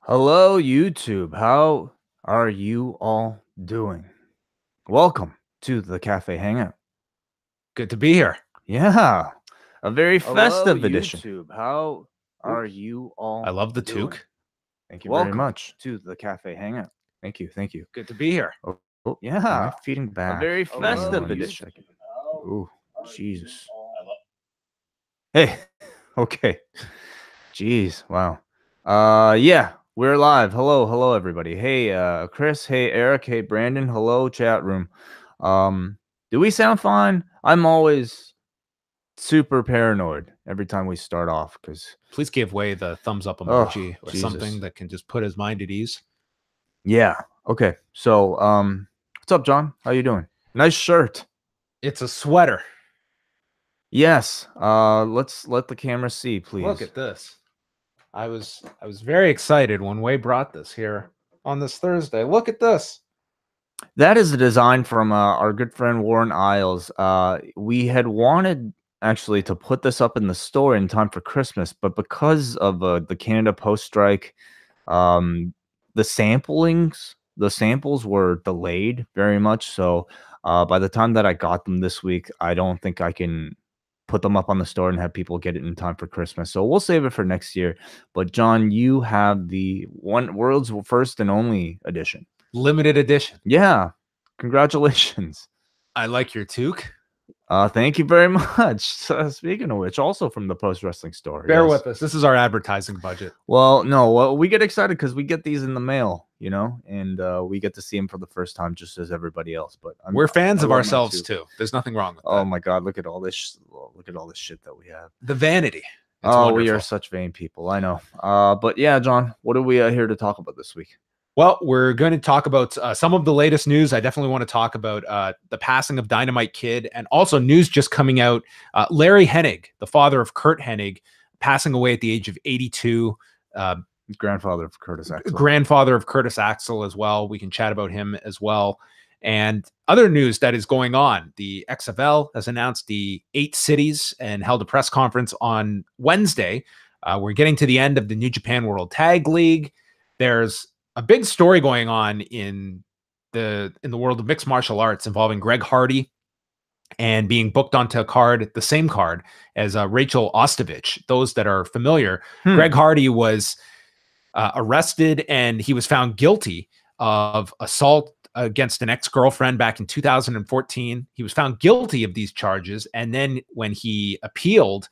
Hello, YouTube. How are you all doing? Welcome to the Cafe Hangout. Good to be here. Yeah, a very Hello, festive edition. YouTube. How are you all I love the doing? toque. Thank you very much to the Cafe Hangout. Thank you. Thank you. Good to be here. Yeah, am I feeding back? A very Hang on festive one edition. second. Ooh, Jesus. Hey, okay. Jeez, wow. Yeah, we're live. Hello, everybody. Hey, Chris. Hey, Eric. Hey, Brandon. Hello, chat room. Do we sound fine? I'm always super paranoid every time we start off because Please give Way the thumbs up emoji or Jesus. something that can just put his mind at ease. Yeah. Okay. So, what's up, John? How you doing? Nice shirt. It's a sweater. Yes. Let's let the camera see, please. Look at this. I was very excited when Way brought this here on this Thursday. Look at this. That is a design from our good friend Warren Isles. We had wanted actually to put this up in the store in time for Christmas, but because of the Canada Post strike, the samples were delayed very much. So by the time that I got them this week, I don't think I can put them up on the store and have people get it in time for Christmas. So we'll save it for next year. But John, you have the world's first and only edition. Limited edition. Yeah. Congratulations. I like your toque. Thank you very much. Speaking of which, also from the Post Wrestling Store. Bear with us. This is our advertising budget. Well, no, we get excited because we get these in the mail, and we get to see them for the first time just as everybody else. But we're fans of ourselves too. There's nothing wrong with that. Oh my God, look at all this! Look at all this shit that we have. The vanity. It's wonderful. We are such vain people. I know. But yeah, John, what are we here to talk about this week? Well, we're going to talk about some of the latest news. I definitely want to talk about the passing of Dynamite Kid and also news just coming out. Larry Hennig, the father of Kurt Hennig, passing away at the age of 82. Grandfather of Curtis Axel. Grandfather of Curtis Axel as well. We can chat about him as well. And other news that is going on. The XFL has announced the 8 cities and held a press conference on Wednesday. We're getting to the end of the New Japan World Tag League. There's a big story going on in the world of mixed martial arts involving Greg Hardy and being booked onto a card, the same card as Rachael Ostovich. Those that are familiar, Greg Hardy was arrested and he was found guilty of assault against an ex-girlfriend back in 2014. He was found guilty of these charges. And then when he appealed,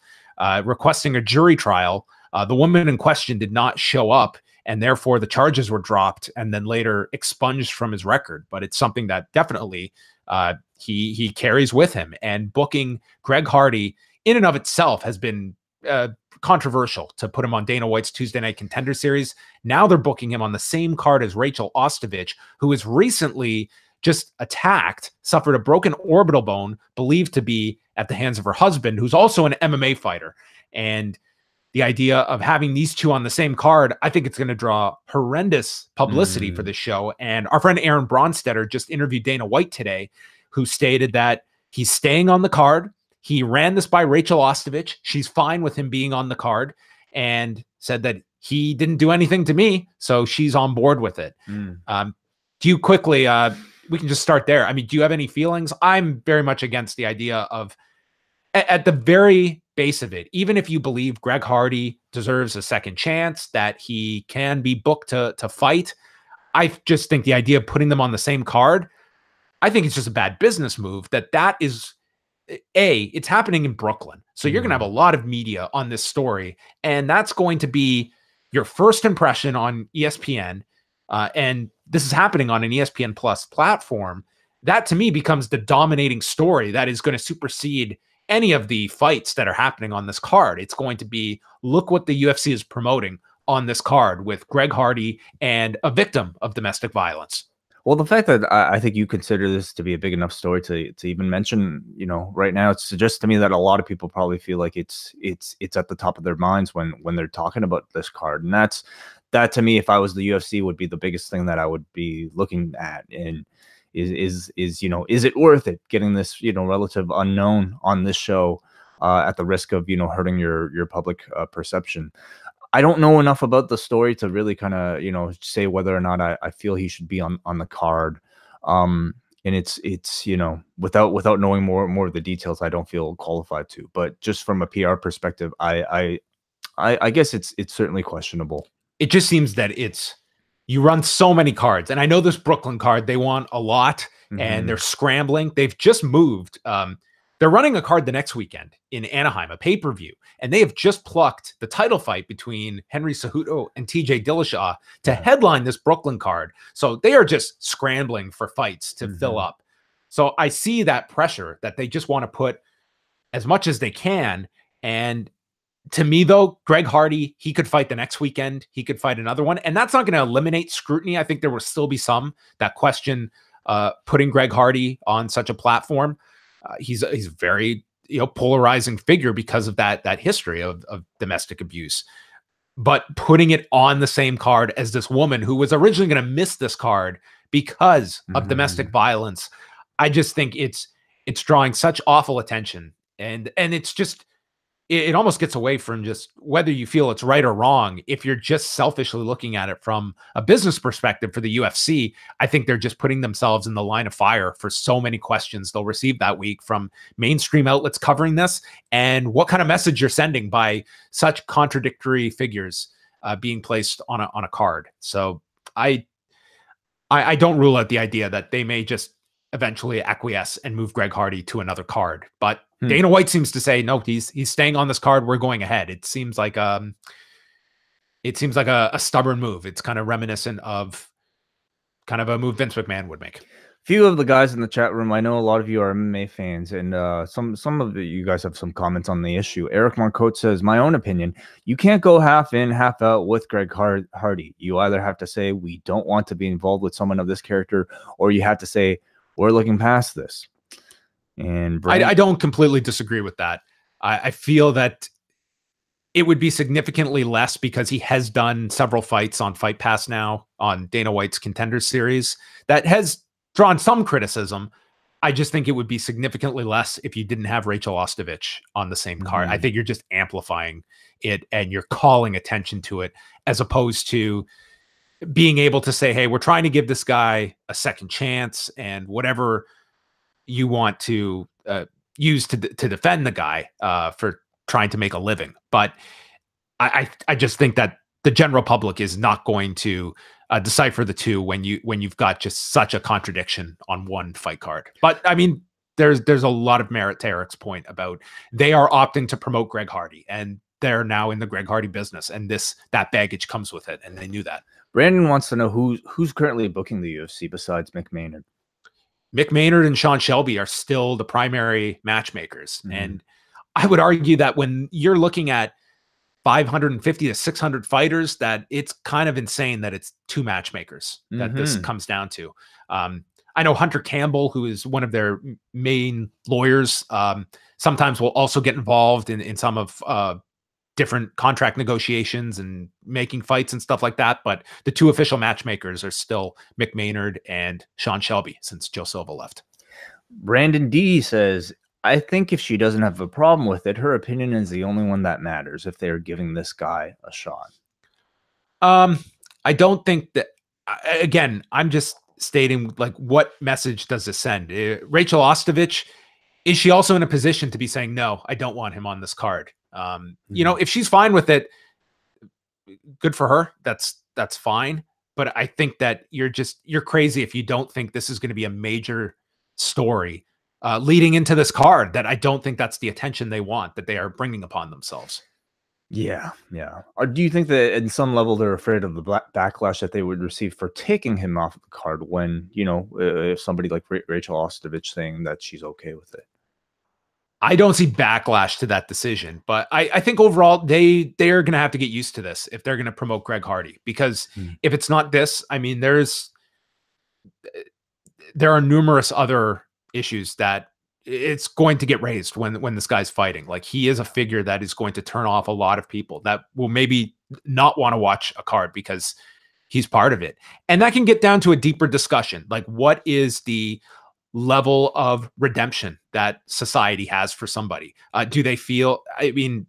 requesting a jury trial, the woman in question did not show up. And therefore, the charges were dropped and then later expunged from his record. But it's something that definitely he carries with him. And booking Greg Hardy in and of itself has been controversial to put him on Dana White's Tuesday Night Contender Series. Now they're booking him on the same card as Rachael Ostovich, who was recently just attacked, suffered a broken orbital bone, believed to be at the hands of her husband, who's also an MMA fighter. And the idea of having these two on the same card, I think it's going to draw horrendous publicity for this show. And our friend Aaron Bronstetter just interviewed Dana White today, who stated that he's staying on the card. He ran this by Rachael Ostovich. She's fine with him being on the card and said that he didn't do anything to me, so she's on board with it. Do you quickly, we can just start there. I mean, do you have any feelings? I'm very much against the idea of, at the very base of it, even if you believe Greg Hardy deserves a second chance, that he can be booked to fight, I just think the idea of putting them on the same card, I think it's just a bad business move. That is, it's happening in Brooklyn. So you're going to have a lot of media on this story, and that's going to be your first impression on ESPN. And this is happening on an ESPN Plus platform. That to me becomes the dominating story that is going to supersede any of the fights that are happening on this card. It's going to be, look what the UFC is promoting on this card with Greg Hardy and a victim of domestic violence. Well, the fact that I think you consider this to be a big enough story to even mention, right now, it suggests to me that a lot of people probably feel like it's at the top of their minds when they're talking about this card. And that to me, if I was the UFC, would be the biggest thing that I would be looking at. And is it worth it getting this, relative unknown on this show at the risk of, hurting your public perception? I don't know enough about the story to really kind of, say whether or not I feel he should be on the card. And it's without knowing more of the details, I don't feel qualified to. But just from a PR perspective, I guess it's certainly questionable. It just seems that you run so many cards, and I know this Brooklyn card they want a lot, and they're scrambling. They've just moved. They're running a card the next weekend in Anaheim, a pay-per-view, and they have just plucked the title fight between Henry Cejudo and TJ Dillashaw to headline this Brooklyn card. So they are just scrambling for fights to fill up. So I see that pressure that they just want to put as much as they can. And to me, though, Greg Hardy, he could fight the next weekend. He could fight another one. And that's not going to eliminate scrutiny. I think there will still be some that question putting Greg Hardy on such a platform. He's a very polarizing figure because of that history of domestic abuse. But putting it on the same card as this woman who was originally going to miss this card because of domestic violence, I just think it's drawing such awful attention. And it's just, it almost gets away from just whether you feel it's right or wrong. If you're just selfishly looking at it from a business perspective for the UFC, I think they're just putting themselves in the line of fire for so many questions they'll receive that week from mainstream outlets covering this, and what kind of message you're sending by such contradictory figures being placed on a card. So I don't rule out the idea that they may just eventually acquiesce and move Greg Hardy to another card. But Dana White seems to say, no, he's staying on this card. We're going ahead. It seems like a stubborn move. It's kind of reminiscent of kind of a move Vince McMahon would make. Few of the guys in the chat room, I know a lot of you are MMA fans, and some of you guys have some comments on the issue. Eric Marcotte says, my own opinion, you can't go half in, half out with Greg Hardy. You either have to say, we don't want to be involved with someone of this character, or you have to say, we're looking past this. And I don't completely disagree with that. I feel that it would be significantly less because he has done several fights on Fight Pass now on Dana White's Contenders series that has drawn some criticism. I just think it would be significantly less if you didn't have Rachael Ostovich on the same card. I think you're just amplifying it and you're calling attention to it, as opposed to being able to say, hey, we're trying to give this guy a second chance, and whatever you want to use to defend the guy for trying to make a living. But I just think that the general public is not going to decipher the two when you've got just such a contradiction on one fight card. But I mean, there's a lot of merit to Eric's point about they are opting to promote Greg Hardy, and they're now in the Greg Hardy business, and that baggage comes with it, and they knew that. Brandon wants to know who's currently booking the UFC besides Mick Maynard. Mick Maynard and Sean Shelby are still the primary matchmakers. And I would argue that when you're looking at 550 to 600 fighters, that it's kind of insane that it's two matchmakers that this comes down to. I know Hunter Campbell, who is one of their main lawyers, sometimes will also get involved in some of different contract negotiations and making fights and stuff like that. But the two official matchmakers are still Mick Maynard and Sean Shelby since Joe Silva left. Brandon D says, I think if she doesn't have a problem with it, her opinion is the only one that matters if they're giving this guy a shot. I don't think that, again, I'm just stating, like, what message does this send? Rachael Ostovich, is she also in a position to be saying, no, I don't want him on this card? If she's fine with it, good for her. That's fine. But I think that you're crazy if you don't think this is going to be a major story leading into this card. That I don't think that's the attention they want, that they are bringing upon themselves. Yeah. Or do you think that in some level they're afraid of the backlash that they would receive for taking him off of the card when, if somebody like Rachael Ostovich saying that she's okay with it? I don't see backlash to that decision, but I think overall they're going to have to get used to this if they're going to promote Greg Hardy, because if it's not this, I mean, there are numerous other issues that it's going to get raised when this guy's fighting. Like, he is a figure that is going to turn off a lot of people that will maybe not want to watch a card because he's part of it. And that can get down to a deeper discussion. Like, what is the level of redemption that society has for somebody? Do they feel, I mean,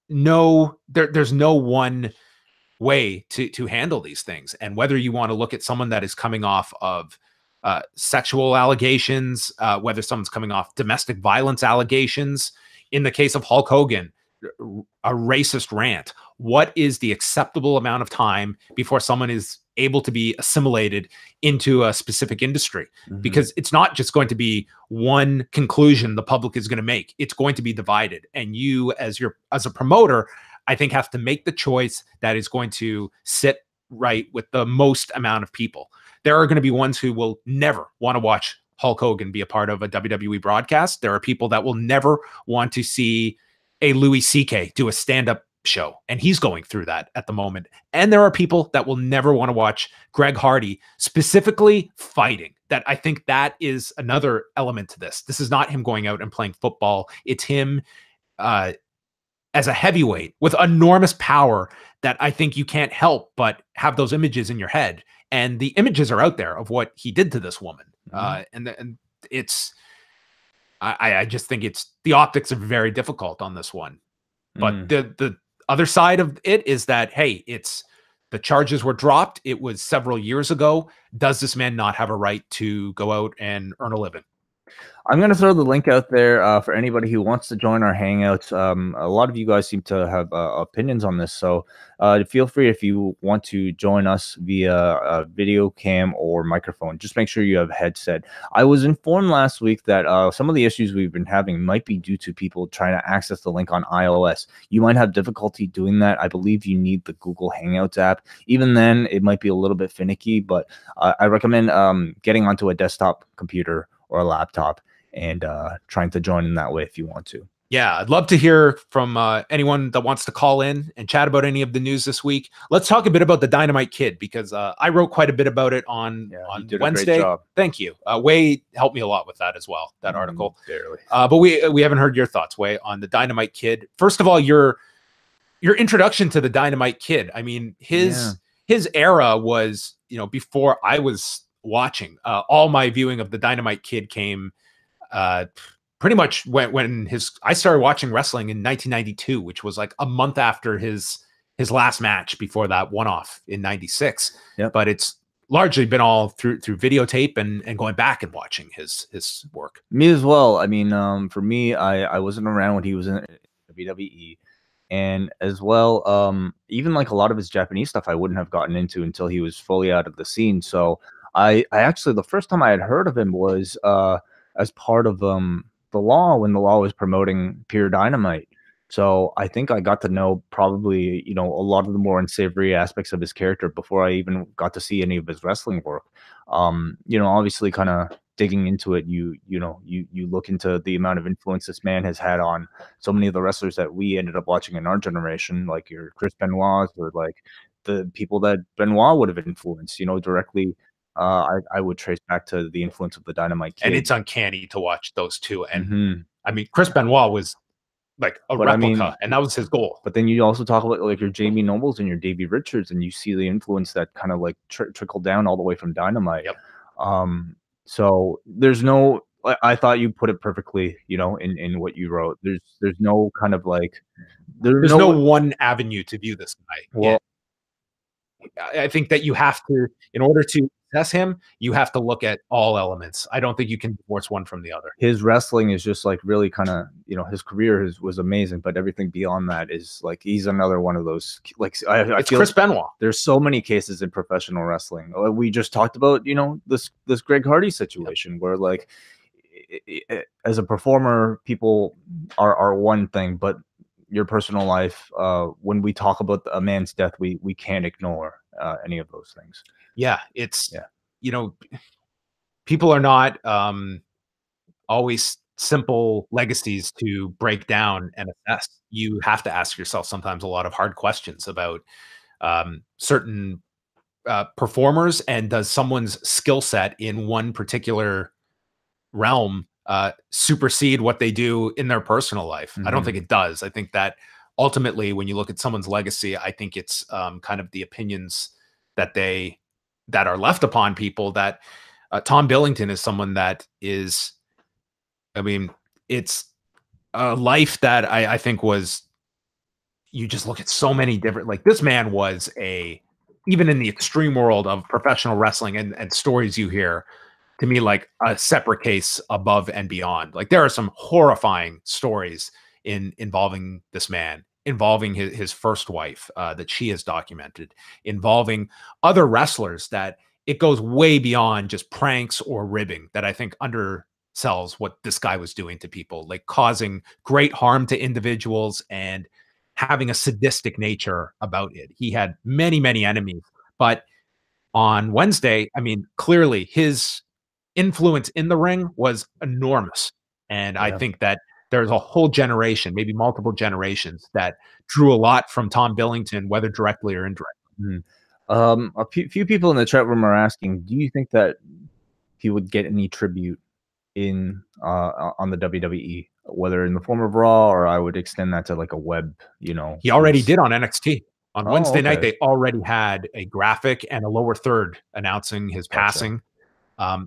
no, there's no one way to handle these things. And whether you want to look at someone that is coming off of sexual allegations, whether someone's coming off domestic violence allegations, in the case of Hulk Hogan, a racist rant, what is the acceptable amount of time before someone is able to be assimilated into a specific industry? Because it's not just going to be one conclusion the public is going to make. It's going to be divided. And you, as a promoter, I think have to make the choice that is going to sit right with the most amount of people. There are going to be ones who will never want to watch Hulk Hogan be a part of a WWE broadcast. There are people that will never want to see a Louis C.K. do a stand-up show, and he's going through that at the moment. And there are people that will never want to watch Greg Hardy specifically fighting. That I think that is another element to this. This is not him going out and playing football. It's him as a heavyweight with enormous power that I think you can't help but have those images in your head. And the images are out there of what he did to this woman. And it's, I just think the optics are very difficult on this one. But the other side of it is that, hey, the charges were dropped. It was several years ago. Does this man not have a right to go out and earn a living? I'm going to throw the link out there for anybody who wants to join our Hangouts. A lot of you guys seem to have opinions on this, so feel free if you want to join us via video cam or microphone. Just make sure you have a headset. I was informed last week that some of the issues we've been having might be due to people trying to access the link on iOS. You might have difficulty doing that. I believe you need the Google Hangouts app. Even then, it might be a little bit finicky, but I recommend getting onto a desktop computer or a laptop and trying to join in that way if you want to. Yeah, I'd love to hear from anyone that wants to call in and chat about any of the news this week. Let's talk a bit about the Dynamite Kid, because I wrote quite a bit about it on Wednesday. Thank you. Wai helped me a lot with that as well, that article. Barely. But we haven't heard your thoughts, Wai, on the Dynamite Kid. First of all, your introduction to the Dynamite Kid. I mean, his era was, before I was watching. All my viewing of the Dynamite Kid came pretty much when I started watching wrestling in 1992, which was like a month after his last match before that one-off in 96. Yep. But it's largely been all through videotape and going back and watching his work. Me as well. I mean, for me, I wasn't around when he was in WWE. And as well, even like a lot of his Japanese stuff, I wouldn't have gotten into until he was fully out of the scene. So I actually, the first time I had heard of him was as part of the Law, when the Law was promoting Pure Dynamite. So I think I got to know probably, a lot of the more unsavory aspects of his character before I even got to see any of his wrestling work. Obviously kind of digging into it, you look into the amount of influence this man has had on so many of the wrestlers that we ended up watching in our generation, like your Chris Benoit's, or like the people that Benoit would have influenced, directly. I would trace back to the influence of the Dynamite Kid. And it's uncanny to watch those two. And I mean, Chris Benoit was like a replica, and that was his goal. But then you also talk about like your Jamie Nobles and your Davey Richards, and you see the influence that kind of like trickled down all the way from Dynamite. Yep. So there's no, I thought you put it perfectly, in what you wrote. There's no kind of like, there's no one avenue to view this guy. Well, I think that you have to, in order to assess him, you have to look at all elements. I don't think you can divorce one from the other. His wrestling is just like really kind of, his career was amazing, but everything beyond that is like, he's another one of those, like, I feel Chris Benoit. There's so many cases in professional wrestling. We just talked about, this Greg Hardy situation where like, as a performer, people are one thing, but your personal life, when we talk about a man's death, we can't ignore any of those things. Yeah, it's people are not always simple legacies to break down and assess. You have to ask yourself sometimes a lot of hard questions about certain performers, and does someone's skill set in one particular realm supersede what they do in their personal life? I don't think it does. I think that ultimately, when you look at someone's legacy, I think it's kind of the opinions that are left upon people. That Tom Billington is someone that is, I mean, it's a life that I think was you just look at so many different, like this man was even in the extreme world of professional wrestling and stories you hear, to me, like a separate case above and beyond. Like there are some horrifying stories involving this man, involving his first wife that she has documented, involving other wrestlers, that it goes way beyond just pranks or ribbing, that I think undersells what this guy was doing to people, like causing great harm to individuals and having a sadistic nature about it. He had many, many enemies, but on Wednesday, I mean, clearly his influence in the ring was enormous. And I Yeah. think that there's a whole generation, maybe multiple generations, that drew a lot from Tom Billington, whether directly or indirectly. Mhm. A few people in the chat room are asking, do you think that he would get any tribute in on the WWE, whether in the form of Raw, or I would extend that to like a web, He already piece? did on NXT. On Oh, Wednesday night, okay. they already had a graphic and a lower third announcing his Gotcha. passing.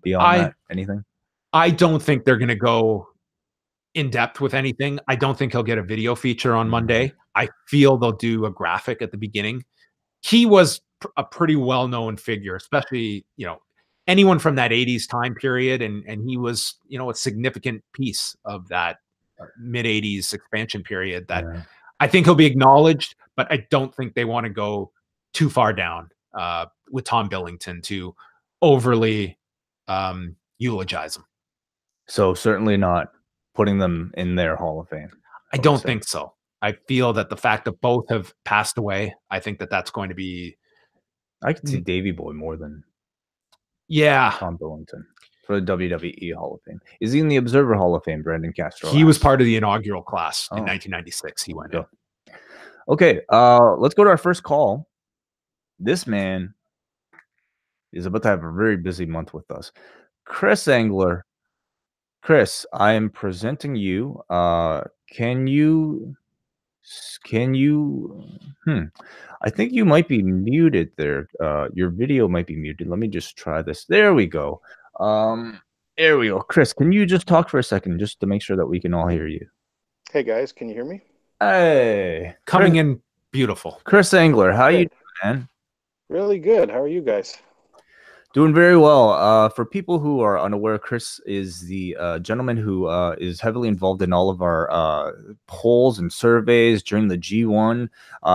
Beyond I that, anything? I don't think they're going to go in depth with anything. I don't think he'll get a video feature on Mhm. Monday. I feel they'll do a graphic at the beginning. He was a pretty well-known figure, especially, anyone from that 80s time period. And he was, a significant piece of that mid 80s expansion period that Yeah. I think he'll be acknowledged, but I don't think they want to go too far down with Tom Billington to overly eulogize him. So certainly not putting them in their Hall of Fame, I I would don't say. think so. I feel that the fact that both have passed away, I think that that's going to be, I could see Davey Boy more than yeah, Tom Billington for the WWE Hall of Fame. Is he in the Observer Hall of Fame? Brandon Castro he was asks. part of the inaugural class in Oh, 1996. He there we went in. go. Okay, let's go to our first call. This man is about to have a very busy month with us. Chris Engler. Chris, I am presenting you. Can you can you I think you might be muted there. Your video might be muted. Let me just try this. There we go. Um, there we go. Chris, can you just talk for a second just to make sure that we can all hear you? Hey guys, can you hear me? Hey, Coming in beautiful. Chris Engler, how you Good. doing, man? Really good. How are you guys? Doing very well. For people who are unaware, Chris is the gentleman who is heavily involved in all of our polls and surveys during the G1.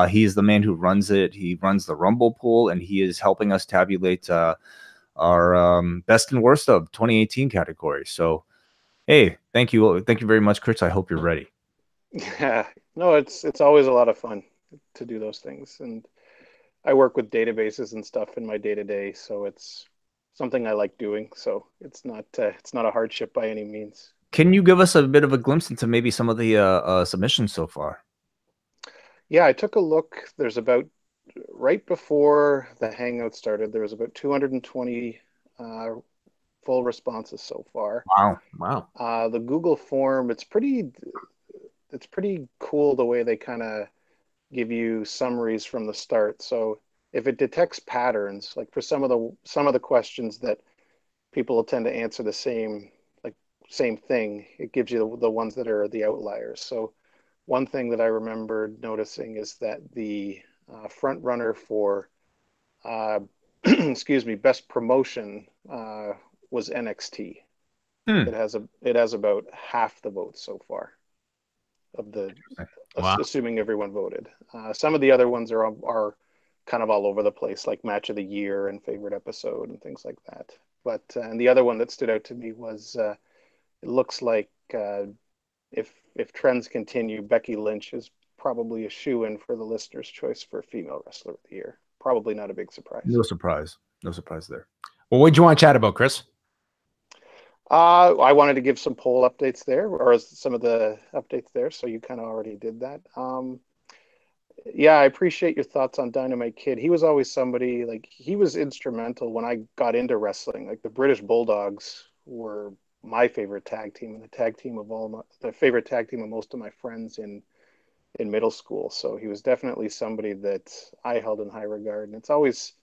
He is the man who runs it. He runs the Rumble poll, and he is helping us tabulate our best and worst of 2018 category. So, hey, thank you very much, Chris. I hope you're ready. Yeah. No, it's always a lot of fun to do those things. And I work with databases and stuff in my day-to-day, so it's something I like doing. So it's not a hardship by any means. Can you give us a bit of a glimpse into maybe some of the submissions so far? Yeah, I took a look. There's about right before the Hangout started, there was about 220 uh, full responses so far. Wow. The Google form, it's pretty cool the way they kind of give you summaries from the start. So if it detects patterns, like for some of the questions that people will tend to answer the same thing, it gives you the ones that are the outliers. So one thing that I remembered noticing is that the front runner for uh, excuse me, best promotion was NXT. Hmm. It has about half the votes so far of the Wow. assuming everyone voted. Some of the other ones are kind of all over the place, like match of the year and favorite episode and things like that. But and the other one that stood out to me was it looks like if trends continue, Becky Lynch is probably a shoe-in for the listener's choice for female wrestler of the year. Probably not a big surprise. No surprise. No surprise there. Well, what did you want to chat about, Chris? I wanted to give some poll updates there, or some of the updates there. So you kind of already did that. Yeah, I appreciate your thoughts on Dynamite Kid. He was always somebody like he was instrumental when I got into wrestling. Like the British Bulldogs were my favorite tag team and the favorite tag team of most of my friends in middle school. So he was definitely somebody that I held in high regard. And it's always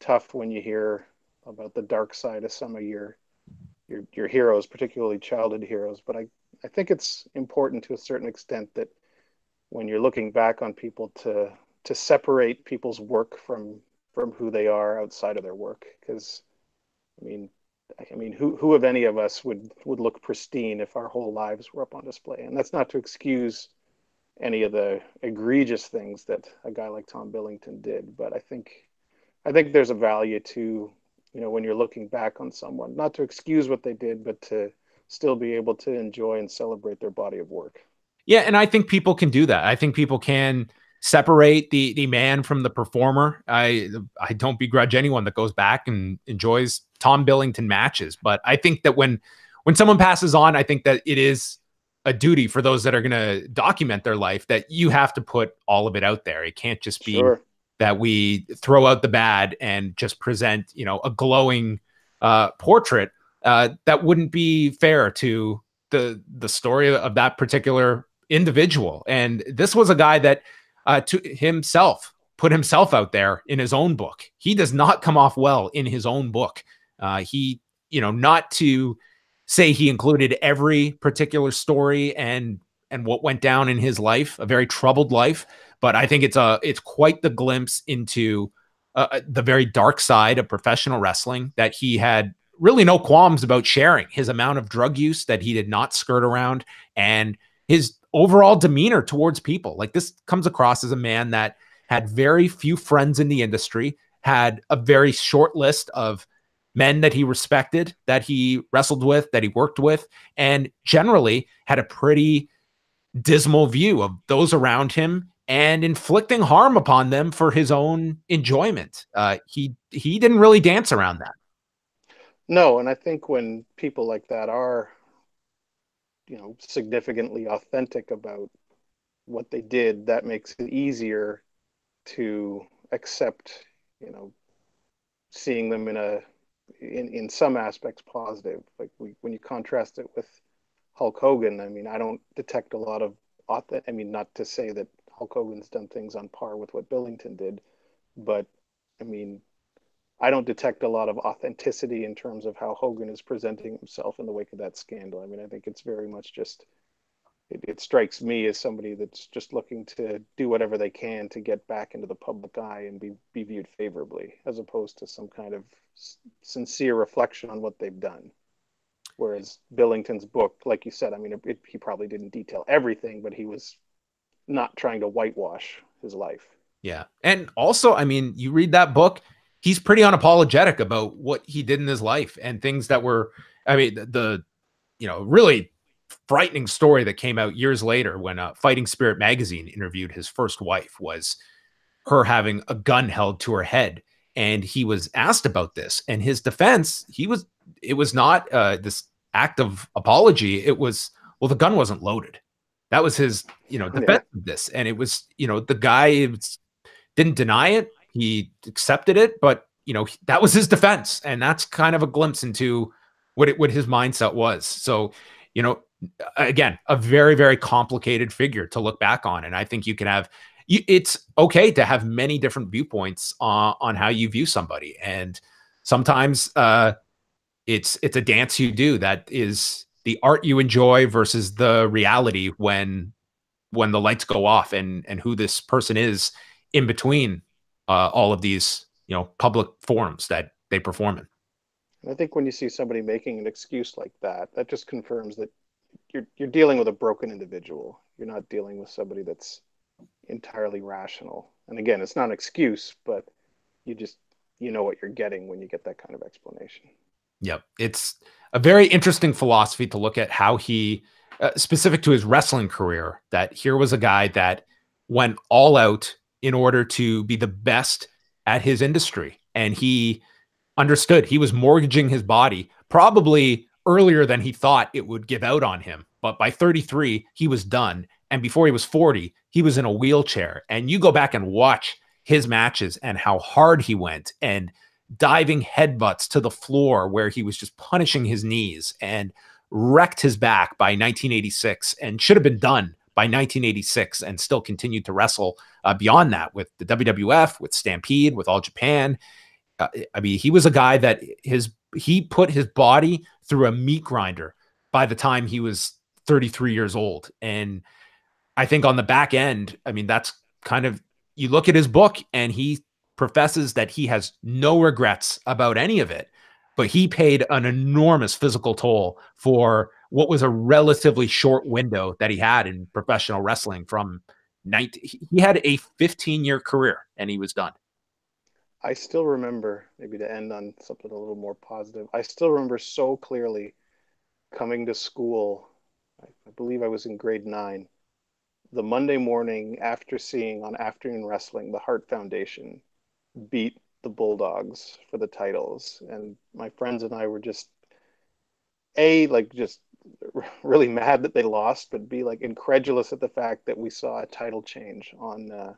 tough when you hear about the dark side of some of your heroes, particularly childhood heroes. But I think it's important to a certain extent that when you're looking back on people, to separate people's work from who they are outside of their work. Because who of any of us would look pristine if our whole lives were up on display? And that's not to excuse any of the egregious things that a guy like Tom Billington did, but I think there's a value to, when you're looking back on someone, not to excuse what they did, but to still be able to enjoy and celebrate their body of work. Yeah, and I think people can do that. I think people can separate the man from the performer. I don't begrudge anyone that goes back and enjoys Tom Billington matches, but I think that when someone passes on, I think that it is a duty for those that are going to document their life that you have to put all of it out there. It can't just be that we throw out the bad and just present, a glowing portrait. That wouldn't be fair to the story of that particular individual. And this was a guy that to himself put himself out there in his own book. He does not come off well in his own book. He, not to say he included every particular story and what went down in his life, a very troubled life, but I think it's quite the glimpse into the very dark side of professional wrestling that he had really no qualms about sharing. His amount of drug use that he did not skirt around, and his overall demeanor towards people. Like, this comes across as a man that had very few friends in the industry, had a very short list of men that he respected, that he wrestled with, that he worked with, and generally had a pretty dismal view of those around him and inflicting harm upon them for his own enjoyment. He didn't really dance around that. No, and I think when people like that are, significantly authentic about what they did, that makes it easier to accept, seeing them in some aspects positive. Like, when you contrast it with Hulk Hogan, I don't detect a lot of not to say that Hulk Hogan's done things on par with what Billington did, but I don't detect a lot of authenticity in terms of how Hogan is presenting himself in the wake of that scandal. I think it's very much just, it strikes me as somebody that's just looking to do whatever they can to get back into the public eye and be viewed favorably, as opposed to some kind of sincere reflection on what they've done. Whereas Billington's book, like you said, he probably didn't detail everything, but he was not trying to whitewash his life. Yeah. And also, you read that book, he's pretty unapologetic about what he did in his life and things that were, the really frightening story that came out years later when Fighting Spirit magazine interviewed his first wife was her having a gun held to her head. And he was asked about this, and his defense, it was not this act of apology. It was, well, the gun wasn't loaded. That was his, defense of this. And it was, the guy didn't deny it. He accepted it, but that was his defense, and that's kind of a glimpse into what his mindset was. So, again, a very, very complicated figure to look back on, and I think it's okay to have many different viewpoints on how you view somebody, and sometimes it's a dance you do that is the art you enjoy versus the reality when the lights go off, and who this person is in between all of these, public forums that they perform in. I think when you see somebody making an excuse like that, that just confirms that you're dealing with a broken individual. You're not dealing with somebody that's entirely rational. And again, it's not an excuse, but you know what you're getting when you get that kind of explanation. Yep. It's a very interesting philosophy to look at how he, specific to his wrestling career, that here was a guy that went all out in order to be the best at his industry. And he understood he was mortgaging his body probably earlier than he thought it would give out on him. But by 33, he was done. And before he was 40, he was in a wheelchair. And you go back and watch his matches and how hard he went, and diving headbutts to the floor where he was just punishing his knees, and wrecked his back by 1986 and should have been done by 1986 and still continued to wrestle beyond that with the WWF, with Stampede, with All Japan. He was a guy that he put his body through a meat grinder by the time he was 33 years old. And I think on the back end, I mean, that's kind of, you look at his book and he professes that he has no regrets about any of it, but he paid an enormous physical toll for what was a relatively short window that he had in professional wrestling from 19, he had a 15-year career and he was done. I still remember, maybe to end on something a little more positive, I still remember so clearly coming to school. I believe I was in grade 9, the Monday morning after seeing on Afternoon Wrestling the Hart Foundation beat the Bulldogs for the titles. And my friends and I were just, like just really mad that they lost, but B, like incredulous at the fact that we saw a title change on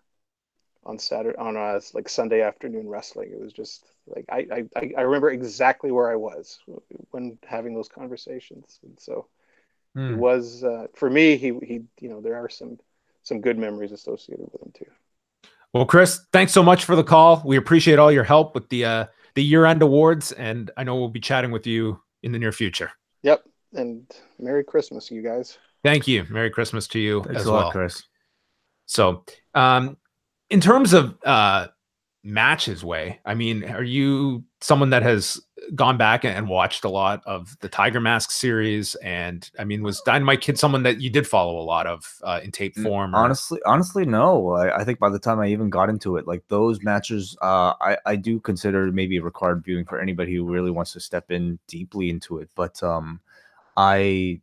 Saturday, on like Sunday Afternoon Wrestling. It was just like I remember exactly where I was when having those conversations. And so he was, for me, he there are some good memories associated with him too. Well, Chris, thanks so much for the call. We appreciate all your help with the year-end awards, and I know we'll be chatting with you in the near future. Yep, and Merry Christmas, you guys. Thank you. Merry Christmas to you Thanks as a lot, well, Chris. So, in terms of matches, Way, I mean, are you someone that has gone back and watched a lot of the Tiger Mask series? And I mean, was Dynamite Kid someone that you did follow a lot of in tape form? Or? Honestly, no. I think by the time I even got into it, like those matches, I do consider maybe a required viewing for anybody who really wants to step in deeply into it. But I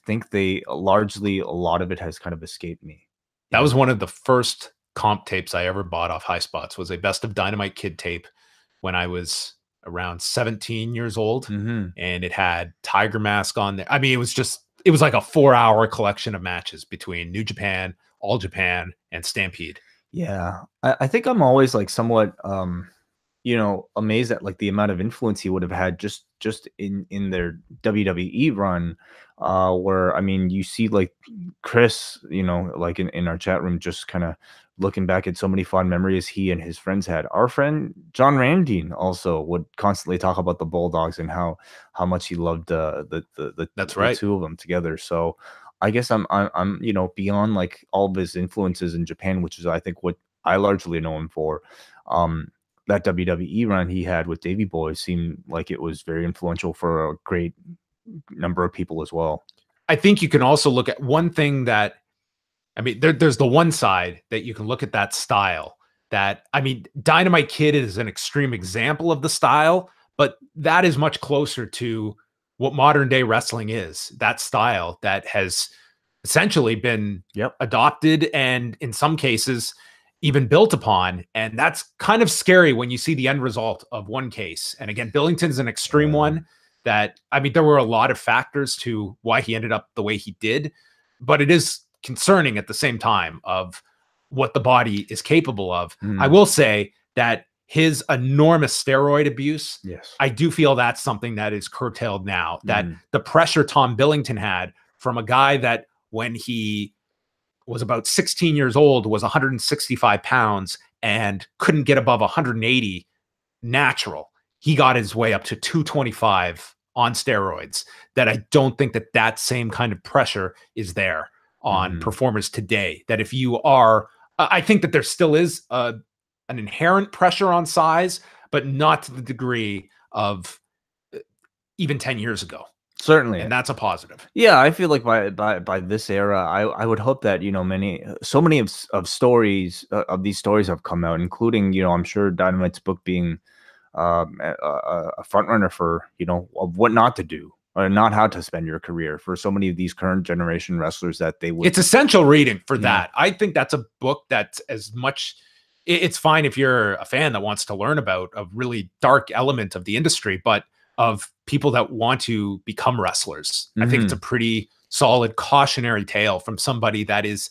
think they largely, a lot of it has kind of escaped me. That was one of the first comp tapes I ever bought off High Spots, was a Best of Dynamite Kid tape when I was around 17 years old. And it had Tiger Mask on there. I mean, it was like a 4-hour collection of matches between New Japan, All Japan, and Stampede. Yeah. I think I'm always like somewhat amazed at like the amount of influence he would have had just in their WWE run, where I mean, you see like Chris, like in our chat room, just kind of looking back at so many fond memories he and his friends had. Our friend John Ramdine also would constantly talk about the Bulldogs and how much he loved That's right, the two of them together. So I guess I'm beyond like all of his influences in Japan, which is I think what I largely know him for. That WWE run he had with Davey Boy seemed like it was very influential for a great number of people as well. I think you can also look at one thing that, I mean, there's the one side that you can look at that style that, I mean, Dynamite Kid is an extreme example of the style, but that is much closer to what modern day wrestling is. That style that has essentially been adopted and in some cases even built upon. And that's kind of scary when you see the end result of one case. And again, Billington's an extreme one that, I mean, there were a lot of factors to why he ended up the way he did, but it is concerning at the same time of what the body is capable of. I will say that his enormous steroid abuse, I do feel that's something that is curtailed now, that the pressure Tom Billington had from a guy that when he was about 16 years old was 165 pounds and couldn't get above 180 natural. He got his way up to 225 on steroids. That I don't think that same kind of pressure is there on performers today. That if you are, I think that there still is an inherent pressure on size, but not to the degree of even 10 years ago. Certainly. And that's a positive. Yeah, I feel like by this era, I would hope that, so many of stories of these stories have come out, including, I'm sure Dynamite's book being a front runner for, of what not to do or not how to spend your career for so many of these current generation wrestlers that they would. It's essential reading for that. I think that's a book that's as much, it's fine if you're a fan that wants to learn about a really dark element of the industry, but of people that want to become wrestlers. I think it's a pretty solid cautionary tale from somebody that is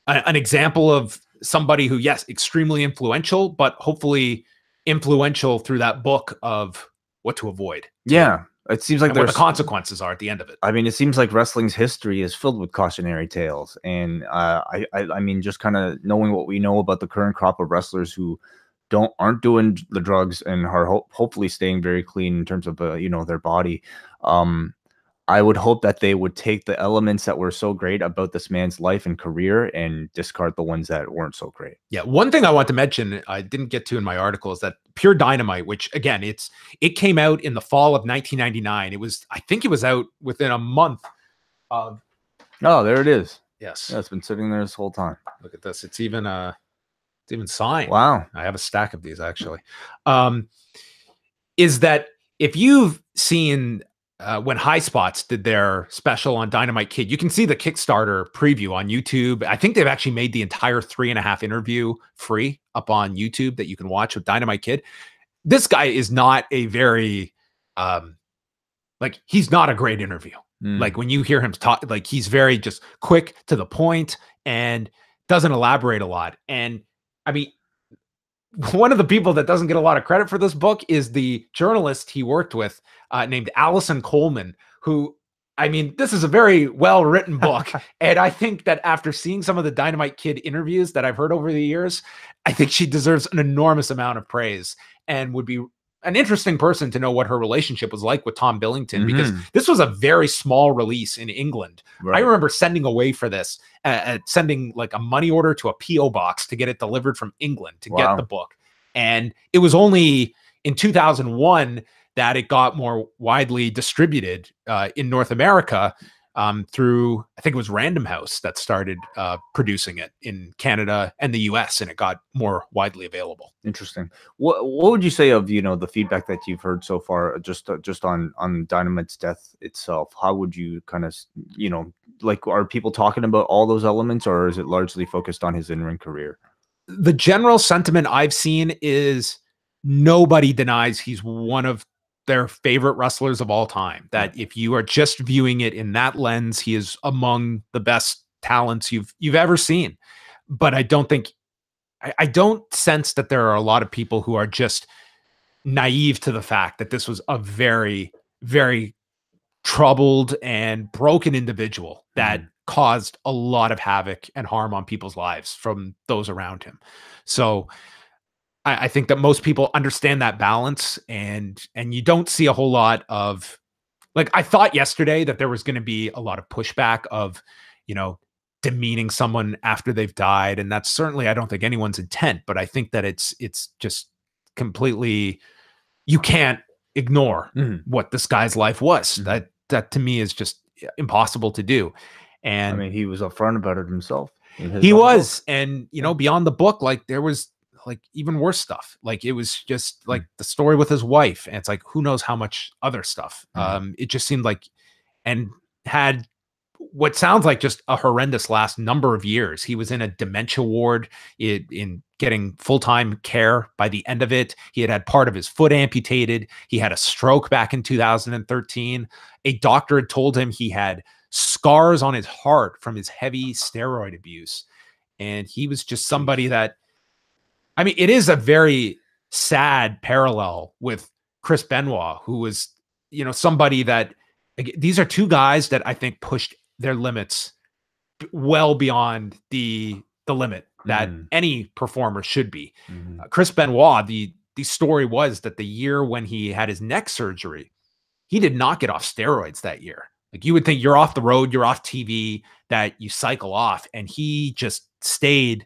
an example of somebody who, yes, extremely influential, but hopefully influential through that book of what to avoid. Yeah. It seems like what the consequences are at the end of it. I mean, it seems like wrestling's history is filled with cautionary tales. And I mean, just kind of knowing what we know about the current crop of wrestlers who aren't doing the drugs and are hopefully staying very clean in terms of their body. I would hope that they would take the elements that were so great about this man's life and career and discard the ones that weren't so great. Yeah, one thing I want to mention I didn't get to in my article is that Pure Dynamite, which again, it came out in the fall of 1999. I think it was out within a month of. Oh, there it is. Yes, yeah, it's been sitting there this whole time. Look at this. It's even signed. Wow, I have a stack of these actually. Is that if you've seen when High Spots did their special on Dynamite Kid, you can see the Kickstarter preview on YouTube. I think they've actually made the entire 3.5 interview free up on YouTube that you can watch with Dynamite Kid. This guy is not a very, he's not a great interview. Like when you hear him talk, like he's very just quick to the point and doesn't elaborate a lot. And I mean, one of the people that doesn't get a lot of credit for this book is the journalist he worked with named Allison Coleman, who, I mean, this is a very well-written book. And I think that after seeing some of the Dynamite Kid interviews that I've heard over the years, I think she deserves an enormous amount of praise and would be an interesting person to know what her relationship was like with Tom Billington, because this was a very small release in England. Right. I remember sending away for this, sending like a money order to a P.O. box to get it delivered from England to get the book. And it was only in 2001 that it got more widely distributed in North America through, I think it was Random House that started producing it in Canada and the US, and it got more widely available. Interesting. What would you say of, the feedback that you've heard so far, just on Dynamite's death itself? How would you kind of, are people talking about all those elements, or is it largely focused on his in-ring career? The general sentiment I've seen is nobody denies he's one of their favorite wrestlers of all time. That if you are just viewing it in that lens, he is among the best talents you've ever seen. But I don't sense that there are a lot of people who are just naive to the fact that this was a very, very troubled and broken individual that caused a lot of havoc and harm on people's lives from those around him. So I think that most people understand that balance, and you don't see a whole lot of, like, I thought yesterday that there was going to be a lot of pushback of, demeaning someone after they've died. And that's certainly, I don't think anyone's intent, but I think that it's just completely, you can't ignore what this guy's life was. That to me is just impossible to do. And I mean, he was upfront about it himself. He was. And, beyond the book, like there was like even worse stuff. Like it was just like the story with his wife. And it's like, who knows how much other stuff. It just seemed like, and had what sounds like just a horrendous last number of years. He was in a dementia ward in getting full-time care. By the end of it, he had part of his foot amputated. He had a stroke back in 2013. A doctor had told him he had scars on his heart from his heavy steroid abuse. And he was just somebody that, I mean, it is a very sad parallel with Chris Benoit, who was, somebody that, these are two guys that I think pushed their limits well beyond the limit that any performer should be. Chris Benoit, the story was that the year when he had his neck surgery, he did not get off steroids that year. Like you would think you're off the road, you're off TV, that you cycle off, and he just stayed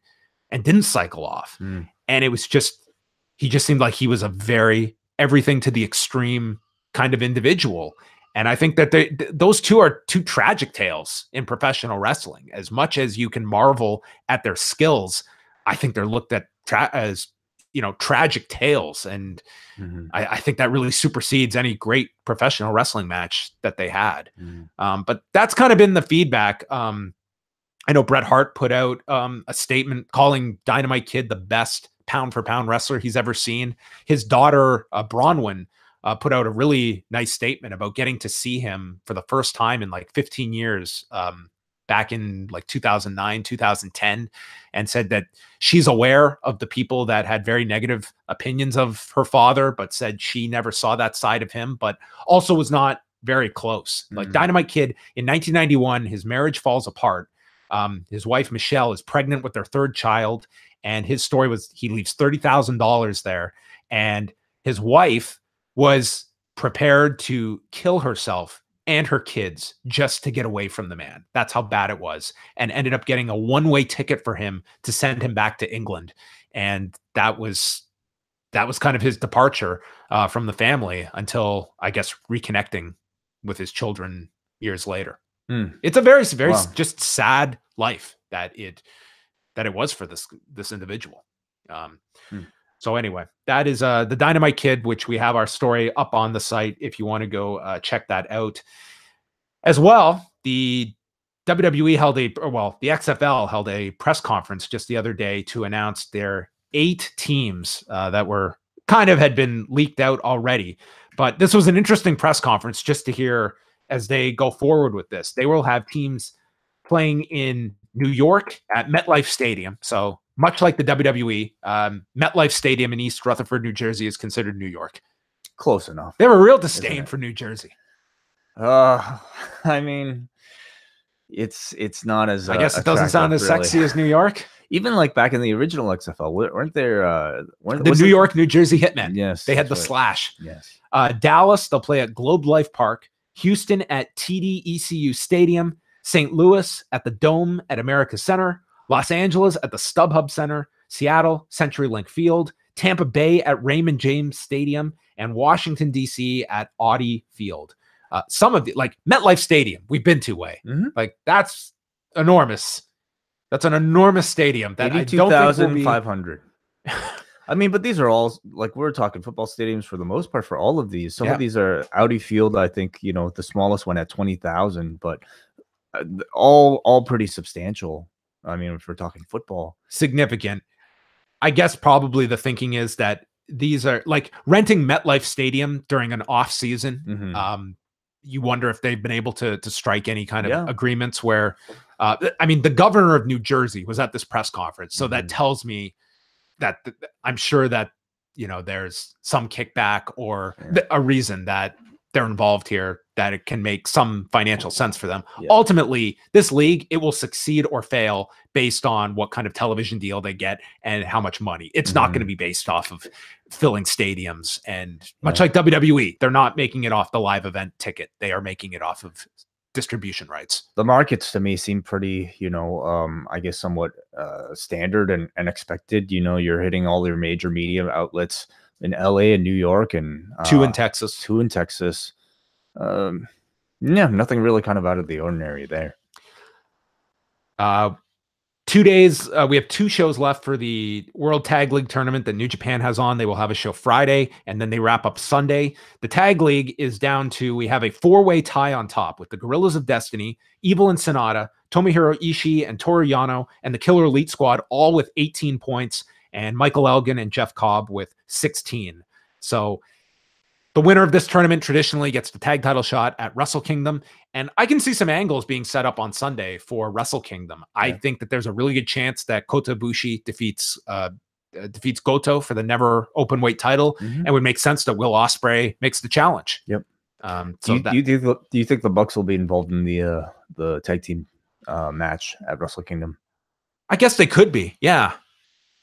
and didn't cycle off. And it was just, he just seemed like he was a very everything to the extreme kind of individual. And I think that those two are two tragic tales in professional wrestling. As much as you can marvel at their skills, I think they're looked at as, tragic tales. And I think that really supersedes any great professional wrestling match that they had. But that's kind of been the feedback. I know Bret Hart put out a statement calling Dynamite Kid the best pound for pound wrestler he's ever seen. His daughter, Bronwyn, put out a really nice statement about getting to see him for the first time in like 15 years back in like 2009, 2010, and said that she's aware of the people that had very negative opinions of her father, but said she never saw that side of him, but also was not very close. Like Dynamite Kid in 1991, his marriage falls apart. His wife, Michelle, is pregnant with their third child. And his story was he leaves $30,000 there. And his wife was prepared to kill herself and her kids just to get away from the man. That's how bad it was, and ended up getting a one-way ticket for him to send him back to England. And that was kind of his departure from the family until, I guess, reconnecting with his children years later. It's a very, very just sad life that it was for this individual. So anyway, that is the Dynamite Kid, which we have our story up on the site if you want to go check that out. As well, the WWE the XFL held a press conference just the other day to announce their 8 teams that were had been leaked out already. But this was an interesting press conference just to hear as they go forward with this. They will have teams playing in New York at MetLife Stadium. So much like the WWE, MetLife Stadium in East Rutherford, New Jersey is considered New York. Close enough. They have a real disdain for New Jersey. I mean, it's not as I guess it doesn't sound as sexy as New York. Even like back in the original XFL, weren't there the New York, New Jersey Hitmen? Yes, they had the Slash. Yes. Dallas, they'll play at Globe Life Park. Houston at TD ECU Stadium. St. Louis at the Dome at America Center. Los Angeles at the StubHub Center. Seattle, CenturyLink Field. Tampa Bay at Raymond James Stadium. And Washington, D.C. at Audi Field. Some of the, like MetLife Stadium, we've been to way. Like, that's enormous. That's an enormous stadium. That 82,500. I mean, but these are all, like, we're talking football stadiums for the most part for all of these. Some of these are Audi Field, I think, the smallest one at 20,000, but all pretty substantial. I mean, if we're talking football. Significant. I guess probably the thinking is that these are like renting MetLife Stadium during an off season. You wonder if they've been able to strike any kind of agreements where, I mean, the governor of New Jersey was at this press conference. So that tells me that I'm sure that, there's some kickback or a reason that they're involved here, that it can make some financial sense for them. Ultimately, this league, it will succeed or fail based on what kind of television deal they get and how much money. It's not going to be based off of filling stadiums. And much like WWE, they're not making it off the live event ticket. They are making it off of distribution rights. The markets to me seem pretty, I guess somewhat standard and expected. You're hitting all your major media outlets in LA and New York, and 2 in Texas. 2 in Texas. Nothing really kind of out of the ordinary there. 2 days. We have 2 shows left for the World Tag League tournament that New Japan has on. They will have a show Friday, and then they wrap up Sunday. The Tag League is down to, we have a 4-way tie on top with the Gorillas of Destiny, Evil and Sonata, Tomohiro Ishii and Toru Yano, and the Killer Elite Squad, all with 18 points, and Michael Elgin and Jeff Cobb with 16. So the winner of this tournament traditionally gets the tag title shot at Wrestle Kingdom. And I can see some angles being set up on Sunday for Wrestle Kingdom. I think that there's a really good chance that Kota Ibushi defeats Goto for the never open weight title, and would make sense that Will Ospreay makes the challenge. Yep. So do you think the Bucks will be involved in the tag team match at Wrestle Kingdom? I guess they could be. Yeah.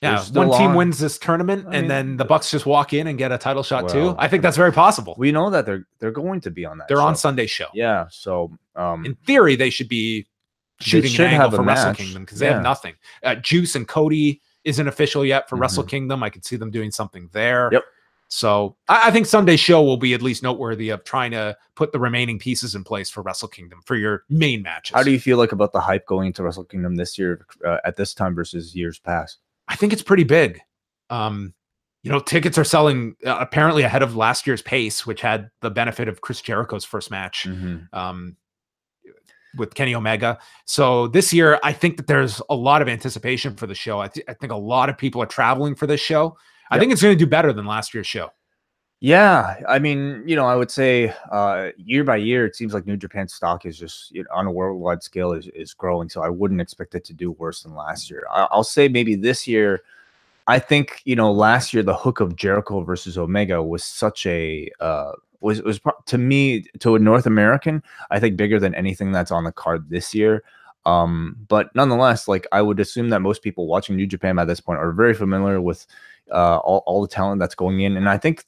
Yeah, one team wins this tournament, and then the Bucks just walk in and get a title shot too. I think that's very possible. We know that they're going to be on that. They're on Sunday show. Yeah, so in theory, they should be shooting an angle for Wrestle Kingdom because they have nothing. Juice and Cody isn't official yet for Wrestle Kingdom. I could see them doing something there. Yep. So I think Sunday's show will be at least noteworthy of trying to put the remaining pieces in place for Wrestle Kingdom for your main matches. How do you feel like about the hype going into Wrestle Kingdom this year at this time versus years past? I think it's pretty big. Tickets are selling apparently ahead of last year's pace, which had the benefit of Chris Jericho's first match with Kenny Omega. So this year, I think that there's a lot of anticipation for the show. I think a lot of people are traveling for this show. I think it's going to do better than last year's show. Yeah, I mean, I would say year by year, it seems like New Japan stock is just on a worldwide scale is growing. So I wouldn't expect it to do worse than last year. I'll say maybe this year, I think, last year, the hook of Jericho versus Omega was such a was to me, to a North American, I think bigger than anything that's on the card this year. But nonetheless, like I would assume that most people watching New Japan at this point are very familiar with all the talent that's going in. And I think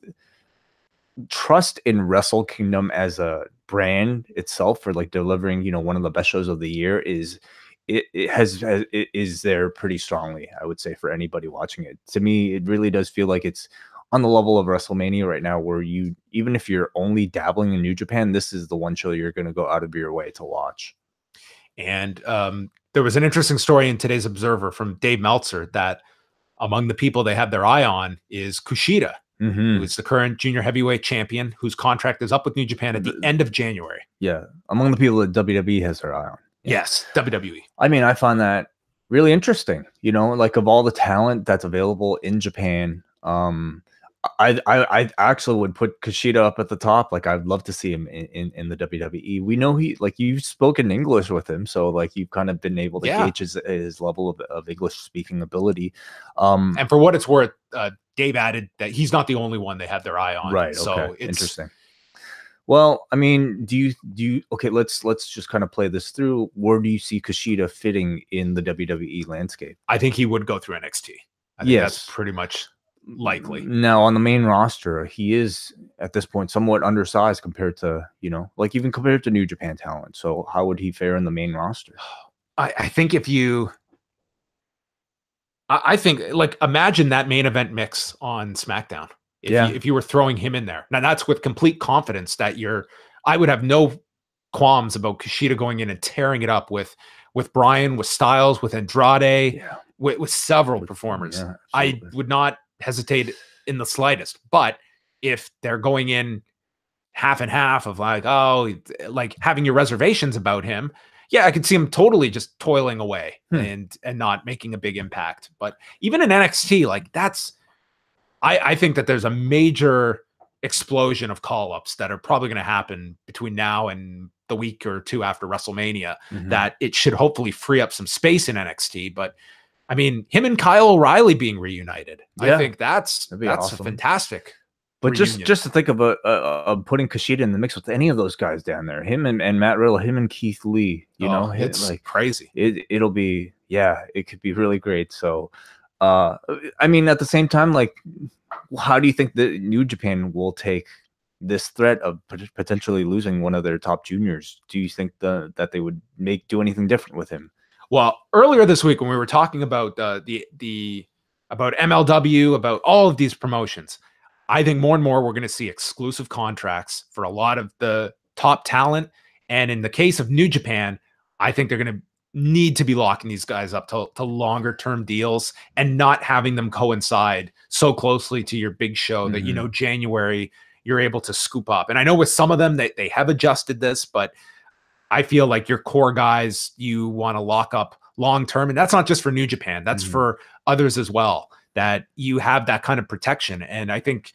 trust in Wrestle Kingdom as a brand itself for like delivering, you know, one of the best shows of the year is it is there pretty strongly, I would say, for anybody watching it. To me, it really does feel like it's on the level of WrestleMania right now, where you, even if you're only dabbling in New Japan, this is the one show you're going to go out of your way to watch. And there was an interesting story in today's Observer from Dave Meltzer that among the people they have their eye on is Kushida, who is the current junior heavyweight champion, whose contract is up with New Japan at the end of January. Yeah, among the people that WWE has their eye on. Yeah. Yes, WWE. I mean, I find that really interesting. You know, like of all the talent that's available in Japan, I actually would put Kushida up at the top. Like, I'd love to see him in the WWE. We know he, like, you've spoken English with him, so like you've kind of been able to gauge his level of English speaking ability. And for what it's worth, Dave added that he's not the only one they have their eye on. Right. So okay. it's Interesting. Well, I mean, do you okay, let's just kind of play this through. Where do you see Kushida fitting in the WWE landscape? I think he would go through NXT. I think that's pretty much likely. Now, on the main roster, he is at this point somewhat undersized compared to, you know, like even compared to New Japan talent. So how would he fare in the main roster? I think I think, like, imagine that main event mix on SmackDown. If you were throwing him in there. Now, that's with complete confidence that I would have no qualms about Kushida going in and tearing it up with Bryan, with Styles, with Andrade, with several performers. Yeah, I would not hesitate in the slightest. But if they're going in half and half of like, oh, like having your reservations about him, I could see him totally just toiling away and not making a big impact. But even in NXT, like I think that there's a major explosion of call-ups that are probably going to happen between now and the week or two after WrestleMania, that it should hopefully free up some space in NXT. But I mean, him and Kyle O'Reilly being reunited, I think that's awesome. A fantastic. But just to think of putting Kushida in the mix with any of those guys down there, him and Matt Riddle, him and Keith Lee, you know, it's like crazy. It'll be, it could be really great. So, I mean, at the same time, like, how do you think that New Japan will take this threat of potentially losing one of their top juniors? Do you think that they would do anything different with him? Well, earlier this week when we were talking about about MLW, about all of these promotions, I think more and more we're going to see exclusive contracts for a lot of the top talent. And in the case of New Japan, I think they're going to need to be locking these guys up to longer term deals and not having them coincide so closely to your big show that, you know, January, you're able to scoop up. And I know with some of them they have adjusted this, but I feel like your core guys, you want to lock up long term. And that's not just for New Japan, that's for others as well, that you have that kind of protection. And I think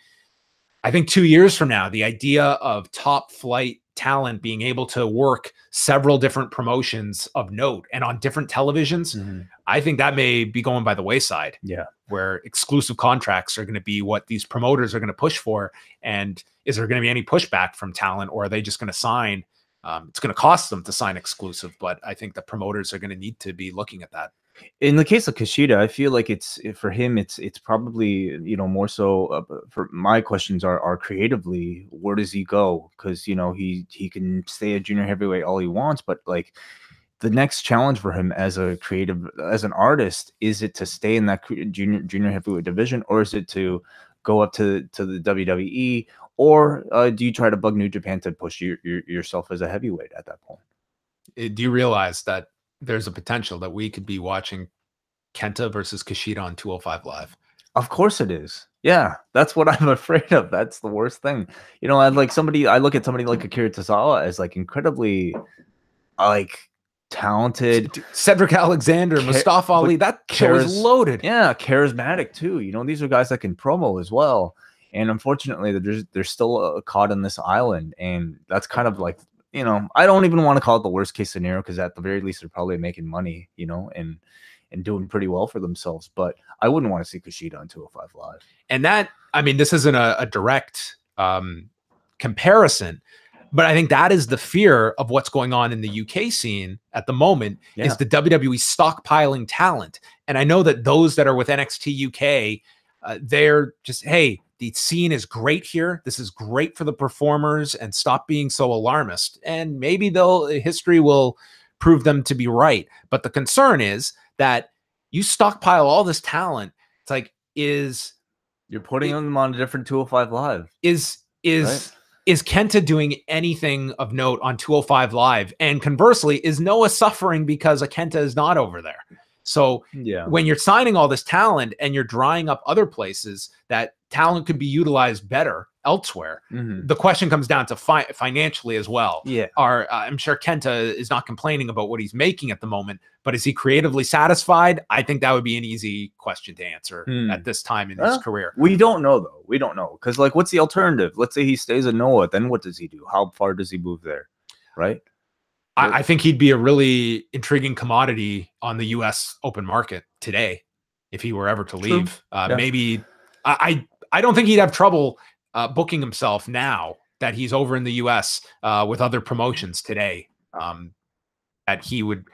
2 years from now, the idea of top flight talent being able to work several different promotions of note and on different televisions, I think that may be going by the wayside. Yeah, where exclusive contracts are going to be what these promoters are going to push for. And is there going to be any pushback from talent, or are they just going to sign? It's going to cost them to sign exclusive, but I think the promoters are going to need to be looking at that. In the case of Kushida, I feel like it's for him, it's probably, you know, more so for my questions are creatively, where does he go? Because, you know, he can stay a junior heavyweight all he wants, but like the next challenge for him as a creative, as an artist, is it to stay in that junior heavyweight division, or is it to go up to the WWE, or do you try to bug New Japan to push yourself as a heavyweight at that point? Do you realize that there's a potential that we could be watching Kenta versus Kushida on 205 Live? Of course it is. Yeah, that's what I'm afraid of. That's the worst thing. You know, I look at somebody like Akira Tozawa as like incredibly like talented. Cedric Alexander, Mustafa Ali, that show is loaded. Yeah, charismatic too. You know, these are guys that can promo as well. And unfortunately, they're still caught in this island. And that's kind of like, you know, I don't even want to call it the worst case scenario, because at the very least they're probably making money, you know, and doing pretty well for themselves. But I wouldn't want to see Kushida on 205 Live. And that, I mean, this isn't a direct comparison, but I think that is the fear of what's going on in the UK scene at the moment, is the WWE stockpiling talent. And I know that those that are with NXT UK, they're just, hey, the scene is great here. This is great for the performers, and stop being so alarmist. And maybe history will prove them to be right. But the concern is that you stockpile all this talent. It's like, you're putting them on a different 205 Live. Is Kenta doing anything of note on 205 Live? And conversely, is Noah suffering because Kenta is not over there? So when you're signing all this talent and you're drying up other places that talent could be utilized better elsewhere, the question comes down to financially as well. Yeah. I'm sure Kenta is not complaining about what he's making at the moment, but is he creatively satisfied? I think that would be an easy question to answer at this time in his career. We don't know, though. We don't know. Because, like, what's the alternative? Let's say he stays at Noah. Then what does he do? How far does he move there? Right? I think he'd be a really intriguing commodity on the U.S. open market today if he were ever to leave. Maybe I don't think he'd have trouble booking himself now that he's over in the U.S. With other promotions today. That he would.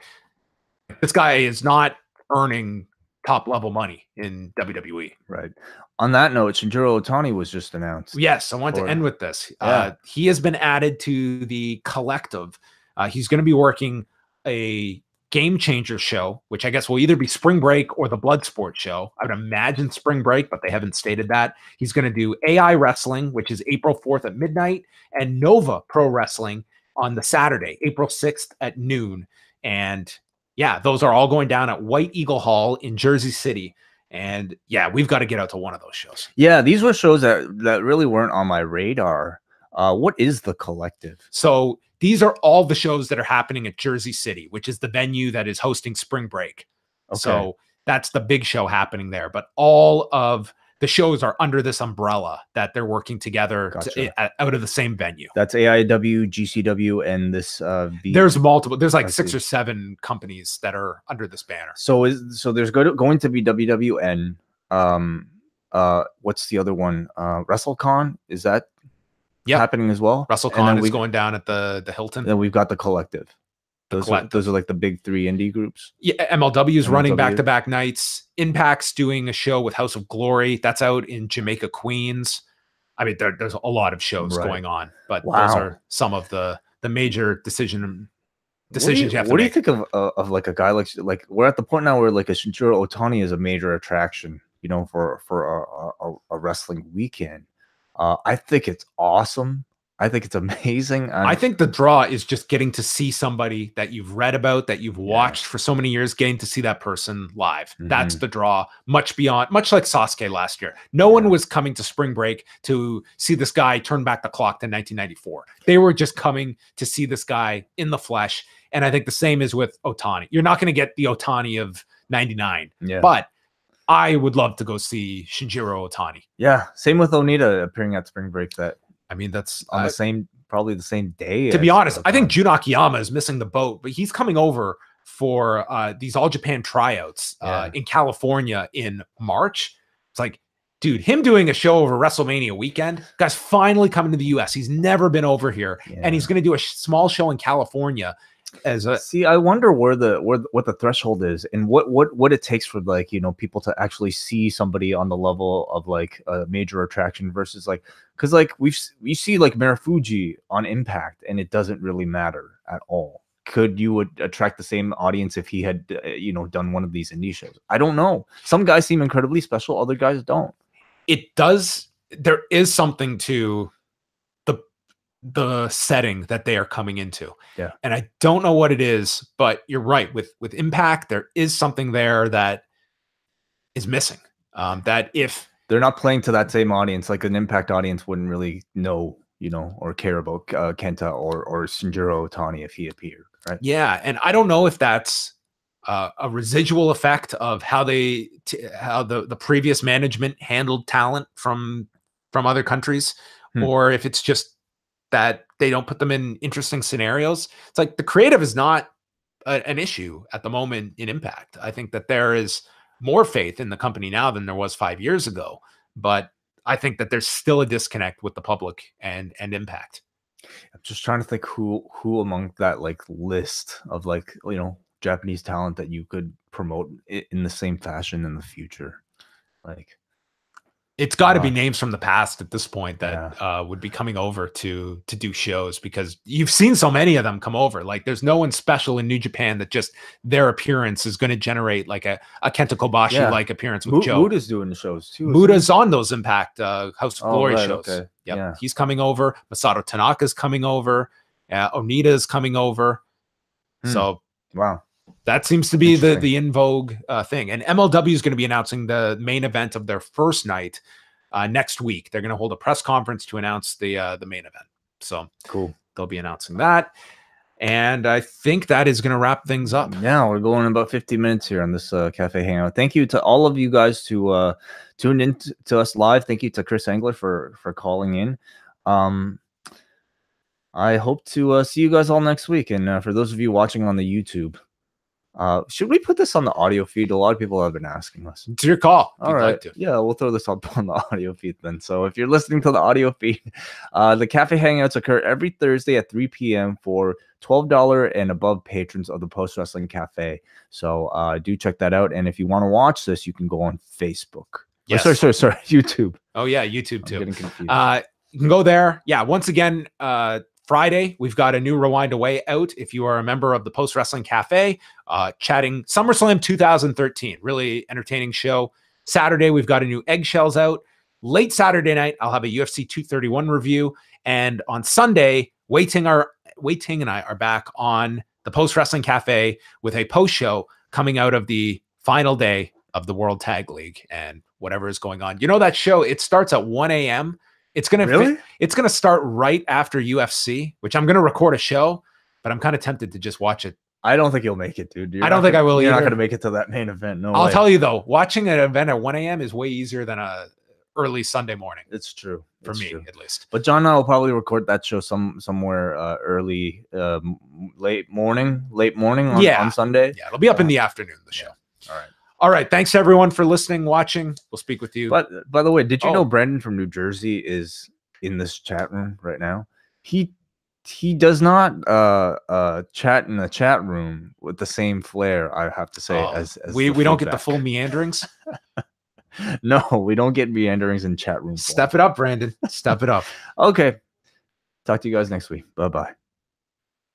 This guy is not earning top level money in WWE. Right. On that note, Shinjiro Otani was just announced. Yes, I want to end with this. He has been added to the collective. He's going to be working a Game Changer show, which I guess will either be Spring Break or the Bloodsport show. I would imagine Spring Break, but they haven't stated that. He's going to do AI Wrestling, which is April 4th at midnight, and Nova Pro Wrestling on the Saturday, April 6th at noon. And yeah, those are all going down at White Eagle Hall in Jersey City. And yeah, we've got to get out to one of those shows. Yeah, these were shows that really weren't on my radar. What is the collective? So these are all the shows that are happening at Jersey City, which is the venue that is hosting Spring Break. Okay. So that's the big show happening there. But all of the shows are under this umbrella that they're working together out of the same venue. That's AIW, GCW, and this. There's multiple. There's like 6 or 7 companies that are under this banner. So there's going to be WWN. What's the other one? WrestleCon, is that happening as well? WrestleCon is going down at the Hilton. Then we've got the collective. Those are like the big 3 indie groups. Yeah, MLW is running back-to-back nights. Impact's doing a show with House of Glory. That's out in Jamaica, Queens. I mean, there's a lot of shows going on, but those are some of the major decisions you have to make. What do you think of like a guy like we're at the point now where like a Shinjiro Otani is a major attraction, you know, for a wrestling weekend. I think it's awesome. I think it's amazing. I think the draw is just getting to see somebody that you've read about, that you've watched for so many years, getting to see that person live. That's the draw, much like Sasuke last year. No one was coming to Spring Break to see this guy turn back the clock to 1994. They were just coming to see this guy in the flesh. And I think the same is with Otani. You're not going to get the Otani of 99, but I would love to go see Shinjiro Otani. Yeah, same with Onita appearing at Spring Break. That's on probably the same day. To be honest, I think Jun Akiyama is missing the boat, but he's coming over for these All Japan tryouts in California in March. It's like, dude, him doing a show over WrestleMania weekend, guy's finally coming to the US. He's never been over here, and he's going to do a small show in California. I wonder what the threshold is and what it takes for, like, you know, people to actually see somebody on the level of like a major attraction versus like, because like we see like Marufuji on Impact and it doesn't really matter at all. Could you attract the same audience if he had done one of these indie shows? I don't know. Some guys seem incredibly special, other guys don't. It does. There is something to the setting that they are coming into. Yeah. And I don't know what it is, but you're right. With Impact, there is something there that is missing. That if they're not playing to that same audience, like an Impact audience wouldn't really know, you know, or care about Kenta or Shinjiro Otani if he appeared, right? Yeah. And I don't know if that's a residual effect of how the previous management handled talent from other countries, or if it's just that they don't put them in interesting scenarios. It's like the creative is not an issue at the moment in Impact. I think that there is more faith in the company now than there was 5 years ago, but I think that there's still a disconnect with the public and Impact. I'm just trying to think who among that like list of like, you know, Japanese talent that you could promote in the same fashion in the future. Like, It's got to be names from the past at this point that would be coming over to do shows, because you've seen so many of them come over. Like, there's no one special in New Japan that just their appearance is going to generate like a Kenta Kobashi like appearance with Joe. Muda's doing the shows too. Muda's on those Impact House of Glory shows. Okay. Yep. Yeah, He's coming over. Masato Tanaka's coming over. Onita's coming over. So wow. That seems to be the in vogue thing. And MLW is going to be announcing the main event of their first night next week. They're going to hold a press conference to announce the main event. So cool. They'll be announcing that. And I think that is going to wrap things up. Yeah, we're going about 50 minutes here on this Cafe Hangout. Thank you to all of you guys who tuned in to us live. Thank you to Chris Engler for calling in. I hope to see you guys all next week. And for those of you watching on the YouTube, should we put this on the audio feed? A lot of people have been asking us. It's your call. All right. Like to. Yeah, we'll throw this up on the audio feed then. So if you're listening to the audio feed, the Cafe Hangouts occur every Thursday at 3 p.m. for $12 and above patrons of the Post Wrestling Cafe. So do check that out. And if you want to watch this, you can go on Facebook. Yes. Sorry, YouTube. Oh, yeah, YouTube too. I'm getting confused. You can go there. Yeah, once again, Friday, we've got a new Rewind Away out. If you are a member of the Post Wrestling Cafe, chatting SummerSlam 2013, really entertaining show. Saturday, we've got a new Eggshells out. Late Saturday night, I'll have a UFC 231 review. And on Sunday, Wai Ting and I are back on the Post Wrestling Cafe with a post show coming out of the final day of the World Tag League and whatever is going on. You know that show, it starts at 1 a.m. It's gonna start right after UFC, which I'm gonna record a show, but I'm kind of tempted to just watch it. I don't think you'll make it, dude. I don't think I will either. You're not gonna make it to that main event. No, I'll tell you though, watching an event at 1 a.m. is way easier than a early Sunday morning. It's true for me, at least. But John and I will probably record that show somewhere early, late morning on Sunday. Yeah, it'll be up in the afternoon. The show. All right. All right. Thanks everyone for listening, watching. We'll speak with you. But by the way, did you know Brandon from New Jersey is in this chat room right now? He does not chat in the chat room with the same flair, I have to say, as we don't get the full meanderings. No, we don't get meanderings in chat rooms. Step it up, Brandon. Step it up. Okay. Talk to you guys next week. Bye-bye.